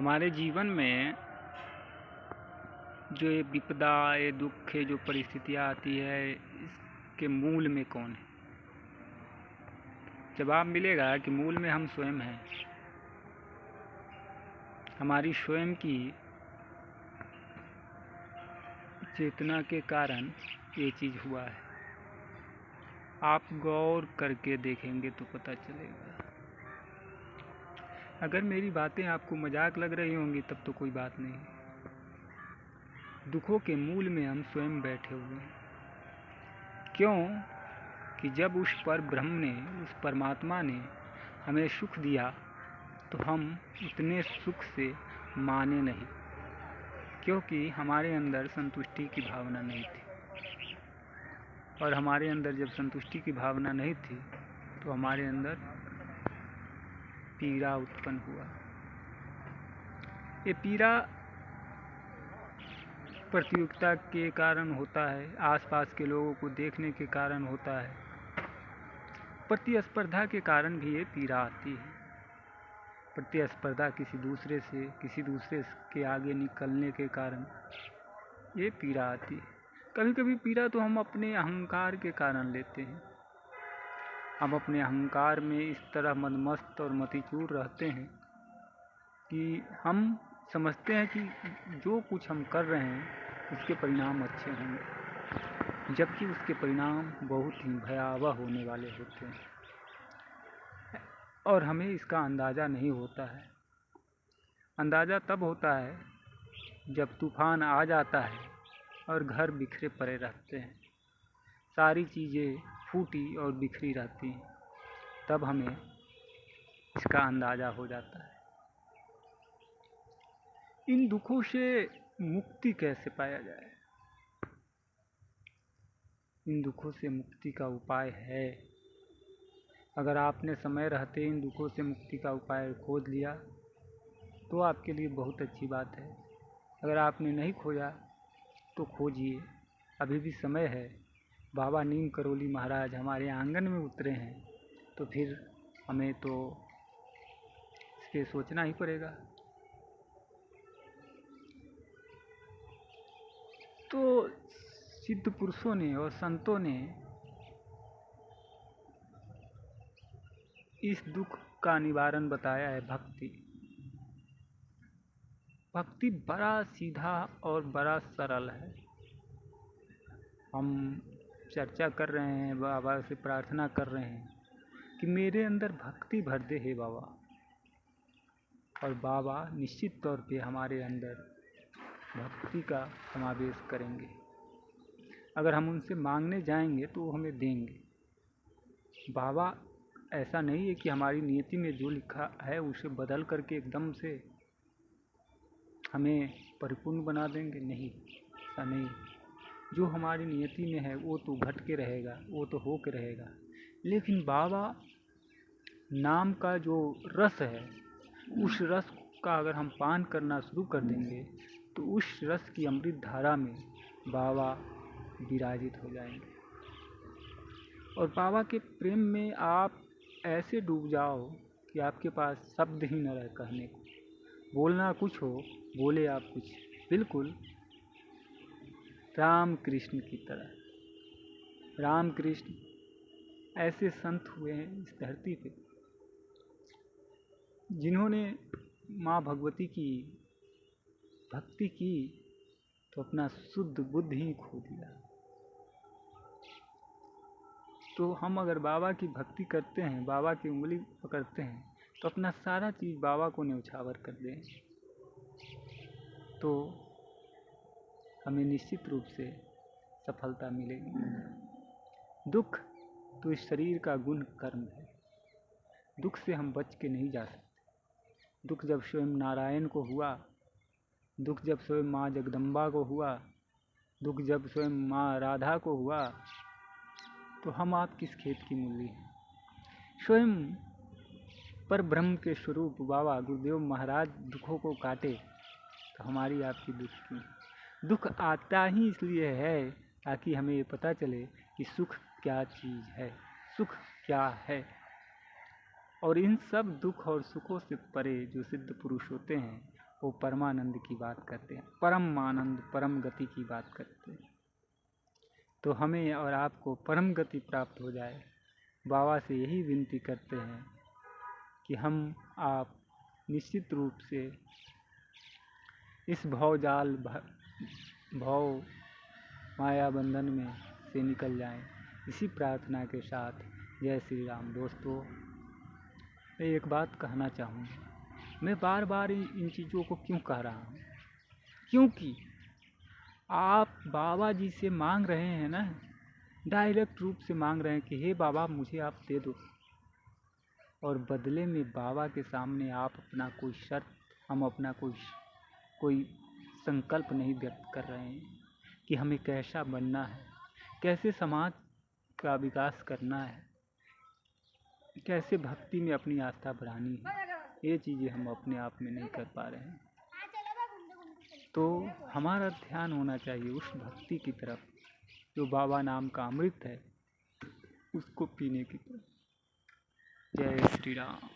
हमारे जीवन में जो ये विपदा, ये दुख, ये जो परिस्थितियाँ आती है, इसके मूल में कौन है? जवाब मिलेगा कि मूल में हम स्वयं हैं। हमारी स्वयं की चेतना के कारण ये चीज़ हुआ है। आप गौर करके देखेंगे तो पता चलेगा। अगर मेरी बातें आपको मजाक लग रही होंगी तब तो कोई बात नहीं। दुखों के मूल में हम स्वयं बैठे हुए हैं। क्यों कि जब उस पर ब्रह्म ने, उस परमात्मा ने हमें सुख दिया तो हम उतने सुख से माने नहीं, क्योंकि हमारे अंदर संतुष्टि की भावना नहीं थी। और हमारे अंदर जब संतुष्टि की भावना नहीं थी तो हमारे अंदर पीड़ा उत्पन्न हुआ। ये पीड़ा प्रतियोगिता के कारण होता है, आसपास के लोगों को देखने के कारण होता है, प्रतिस्पर्धा के कारण भी ये पीड़ा आती है। प्रतिस्पर्धा किसी दूसरे के आगे निकलने के कारण ये पीड़ा आती है। कभी कभी पीड़ा तो हम अपने अहंकार के कारण लेते हैं। हम अपने अहंकार में इस तरह मदमस्त और मतिचूर रहते हैं कि हम समझते हैं कि जो कुछ हम कर रहे हैं उसके परिणाम अच्छे होंगे, जबकि उसके परिणाम बहुत ही भयावह होने वाले होते हैं और हमें इसका अंदाज़ा नहीं होता है। अंदाज़ा तब होता है जब तूफान आ जाता है और घर बिखरे पड़े रहते हैं, सारी चीज़ें फूटी और बिखरी रहती हैं, तब हमें इसका अंदाज़ा हो जाता है। इन दुखों से मुक्ति कैसे पाया जाए? इन दुखों से मुक्ति का उपाय है। अगर आपने समय रहते इन दुखों से मुक्ति का उपाय खोज लिया तो आपके लिए बहुत अच्छी बात है। अगर आपने नहीं खोजा तो खोजिए, अभी भी समय है। बाबा नीम करोली महाराज हमारे आंगन में उतरे हैं, तो फिर हमें तो इसके सोचना ही पड़ेगा। तो सिद्ध पुरुषों ने और संतों ने इस दुख का निवारण बताया है भक्ति। भक्ति बड़ा सीधा और बड़ा सरल है। हम चर्चा कर रहे हैं, बाबा से प्रार्थना कर रहे हैं कि मेरे अंदर भक्ति भर दे हे बाबा, और बाबा निश्चित तौर पे हमारे अंदर भक्ति का समावेश करेंगे। अगर हम उनसे मांगने जाएंगे तो वो हमें देंगे। बाबा ऐसा नहीं है कि हमारी नियति में जो लिखा है उसे बदल करके एकदम से हमें परिपूर्ण बना देंगे, नहीं, ऐसा नहीं। जो हमारी नियति में है वो तो घट के रहेगा, वो तो हो के रहेगा। लेकिन बाबा नाम का जो रस है, उस रस का अगर हम पान करना शुरू कर देंगे तो उस रस की अमृत धारा में बाबा विराजित हो जाएंगे और बाबा के प्रेम में आप ऐसे डूब जाओ कि आपके पास शब्द ही न रहे कहने को। बोलना कुछ हो, बोले आप कुछ, बिल्कुल राम कृष्ण की तरह। राम कृष्ण ऐसे संत हुए हैं इस धरती पे जिन्होंने माँ भगवती की भक्ति की तो अपना शुद्ध बुद्धि ही खो दिया। तो हम अगर बाबा की भक्ति करते हैं, बाबा की उंगली पकड़ते हैं, तो अपना सारा चीज़ बाबा को न्यौछावर कर दें, तो हमें निश्चित रूप से सफलता मिलेगी। दुख तो इस शरीर का गुण कर्म है। दुख से हम बच के नहीं जा सकते। दुख जब स्वयं नारायण को हुआ, दुख जब स्वयं माँ जगदम्बा को हुआ, दुख जब स्वयं माँ राधा को हुआ, तो हम आप किस खेत की मूली हैं? स्वयं पर ब्रह्म के स्वरूप बाबा गुरुदेव महाराज दुखों को काटे तो हमारी आपकी दुख क्यों? दुख आता ही इसलिए है ताकि हमें ये पता चले कि सुख क्या चीज़ है, सुख क्या है। और इन सब दुख और सुखों से परे जो सिद्ध पुरुष होते हैं वो परमानंद की बात करते हैं, परम आनंद परम गति की बात करते हैं। तो हमें और आपको परम गति प्राप्त हो जाए, बाबा से यही विनती करते हैं कि हम आप निश्चित रूप से इस भवजाल भव माया बंधन में से निकल जाएं। इसी प्रार्थना के साथ जय श्री राम। दोस्तों, मैं एक बात कहना चाहूँगा, मैं बार बार इन चीज़ों को क्यों कह रहा हूँ, क्योंकि आप बाबा जी से मांग रहे हैं ना, डायरेक्ट रूप से मांग रहे हैं कि हे बाबा मुझे आप दे दो, और बदले में बाबा के सामने आप अपना कोई शर्त, हम अपना कोई संकल्प नहीं व्यक्त कर रहे हैं कि हमें कैसा बनना है, कैसे समाज का विकास करना है, कैसे भक्ति में अपनी आस्था बढ़ानी है। ये चीज़ें हम अपने आप में नहीं कर पा रहे हैं। तो हमारा ध्यान होना चाहिए उस भक्ति की तरफ जो बाबा नाम का अमृत है, उसको पीने की तरफ। जय श्री राम।